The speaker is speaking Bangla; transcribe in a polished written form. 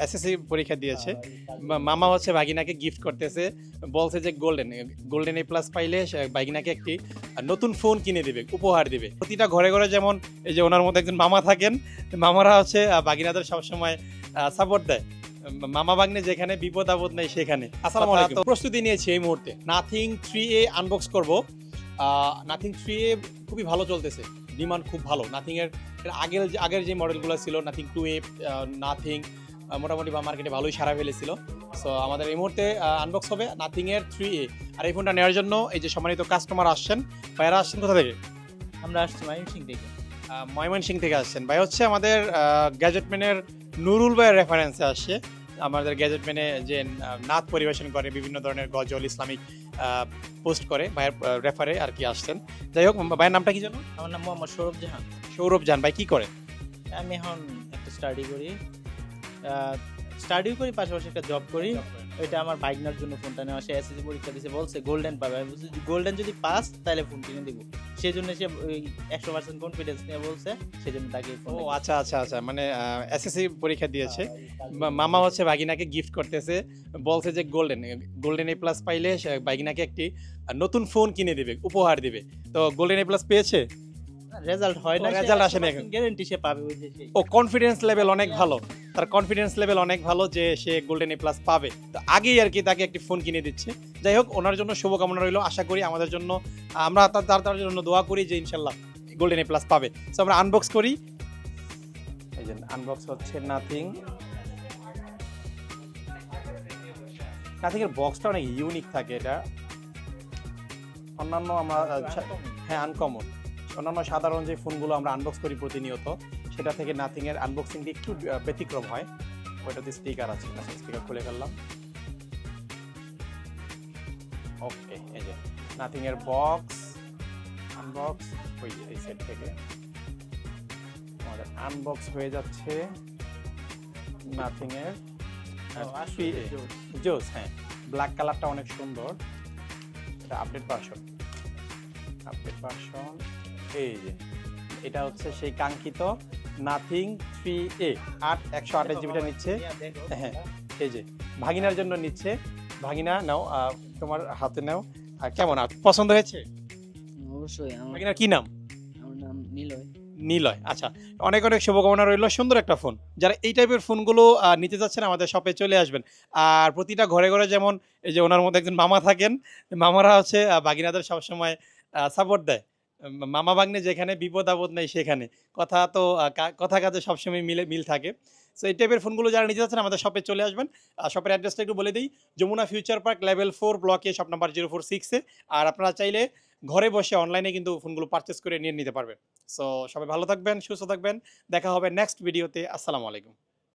এসএসসি পরীক্ষা দিয়েছে। মামা হচ্ছে ভাগিনাকে গিফট করতেছে। বলছে যে গোল্ডেন এ প্লাস পাইলে সে ভাগিনাকে একটি নতুন ফোন কিনে দিবে, উপহার দিবে। প্রতিটা ঘরে, ঘরে যেমন এই যে ওনার মধ্যে একজন মামা থাকেন, মামারা হচ্ছে ভাগিনাদের সবসময় সাপোর্ট দেয়। মামা ভাগ্নে যেখানে বিপদ আপদ নেই সেখানে। আসসালামু আলাইকুম। প্রস্তুতি নিয়েছি এই মুহূর্তে। নাথিং 3A আনবক্স করব। নাথিং 3A খুবই ভালো চলতেছে। ডিমান্ড খুব ভালো। নাথিং এর আগের যে মডেলগুলো ছিল নাথিং 2A, নাথিং মোটামুটি মার্কেটে ভালোই সাড়া ফেলেছিল। সো আমাদের এই মুহূর্তে আনবক্স হবে নাথিং এর 3A। আর এই ফোনটা নেওয়ার জন্য এই যে সম্মানিত কাস্টমার আসছেন, ভাইয়ারা আসছেন কোথা থেকে? আমরা আসছি ময়মনসিংহ থেকে। ময়মনসিংহ থেকে আসছেন। ভাই হচ্ছে আমাদের গ্যাজেটম্যানের নুরুল ভাইয়ের রেফারেন্সে আসছে। আমাদের গ্যাজেটম্যানে যে নাচ পরিবেশন করে, বিভিন্ন ধরনের গজল ইসলামিক পোস্ট করে, ভাইয়ের রেফারে আর কি আসছেন। যাই হোক, ভাইয়ের নামটা কি জানো? আমার নাম মোহাম্মদ সৌরভ জাহান। সৌরভ জান। ভাই কি করেন? আমি এখন একটা স্টাডি করি, স্টাডিও করি, পাশাপাশি একটা জব করি। এটা আমার বাইকনার জন্য ফোনটা নেওয়া। সে এসএসসি পরীক্ষা দিয়েছে, বলছে গোল্ডেন পাবে। আমি বলছি গোল্ডেন যদি পাস তাহলে ফোন কিনে দিব। সেই জন্য সে 100% কনফিডেন্স নিয়ে বলছে, সেই জন্য তাকে ও আচ্ছা আচ্ছা আচ্ছা, মানে এসএসসি পরীক্ষা দিয়েছে। মামা হচ্ছে ভাগিনাকে গিফট করতেছে। বলছে যে গোল্ডেন এ প্লাস পাইলে সে ভাগিনাকে একটি নতুন ফোন কিনে দিবে, উপহার দিবে। তো গোল্ডেন এ প্লাস পেয়েছে? রেজাল্ট হয় না, রেজাল্ট আসেনি এখন। গ্যারান্টি সে পাবে। ওই যে ও কনফিডেন্স লেভেল অনেক ভালো। তার কনফিডেন্স লেভেল অনেক ভালো যে সে গোল্ডেন এ প্লাস পাবে। তো আগেই আর কি তাকে একটি ফোন কিনে দিচ্ছে। যাই হোক, ওনার জন্য শুভকামনা রইল। আশা করি আমাদের জন্য, আমরা তার জন্য দোয়া করি যে ইনশাল্লাহ গোল্ডেন এ প্লাস পাবে। সো আমরা আনবক্স করি। এই যে আনবক্স হচ্ছে নাথিং এর বক্সটা অনেক ইউনিক থাকে। এটা অন্যান্য আমরা হ্যাঁ আনকমন। অন্যান্য সাধারণ যে ফোনগুলো আমরা আনবক্স করি প্রতিনিয়ত, সেটা থেকে নাথিং এর আনবক্সিংটি একটু ব্যতিক্রম হয়। ওইটাতে স্টিকার আছে, স্টিকার খুলে ফেললাম। ওকে, এই যে নাথিং এর বক্স আনবক্স ওই এই সেট থেকে আমাদের আনবক্স হয়ে যাচ্ছে নাথিং এর 3A জোস। হ্যাঁ, ব্ল্যাক কালারটা অনেক সুন্দর। এটা আপডেট ভার্সন। এই যে এটা হচ্ছে সেই কাঙ্ক্ষিত নাথিং 3A 128 জিবিটা নিচ্ছে। হ্যাঁ, এই যে ভাগিনার জন্য নিচ্ছে। ভাগিনা নাও, তোমার হাতে নাও। কেমন পছন্দ হয়েছে? অবশ্যই। ভাগিনার কি নাম? আমার নাম নিলয়। নিলয়। আচ্ছা, অনেক অনেক শুভকামনা রইল। সুন্দর একটা ফোন। যারা এই টাইপের ফোনগুলো নিতে যাচ্ছেন আমাদের শপে চলে আসবেন। আর প্রতিটা ঘরে, ঘরে যেমন এই যে ওনার মধ্যে একজন মামা থাকেন, মামারা হচ্ছে ভাগিনাদের সবসময় সাপোর্ট দেয়। মামা ভাগ্নে যেখানে বিপদ আপদ নেই সেখানে। কথা তো কথা কাজে সবসময় মিল থাকে। সো এই টাইপের ফোনগুলো যারা নিতে যাচ্ছেন আমাদের শপে চলে আসবেন। শপের অ্যাড্রেসটা একটু বলে দিই। যমুনা ফিউচার পার্ক লেভেল 4 ব্লকে, শপ নাম্বার 046-এ। আর আপনারা চাইলে ঘরে বসে অনলাইনে কিন্তু ফোনগুলো পারচেস করে নিয়ে নিতে পারবেন। সো সবাই ভালো থাকবেন, সুস্থ থাকবেন। দেখা হবে নেক্সট ভিডিওতে। আসসালামু আলাইকুম।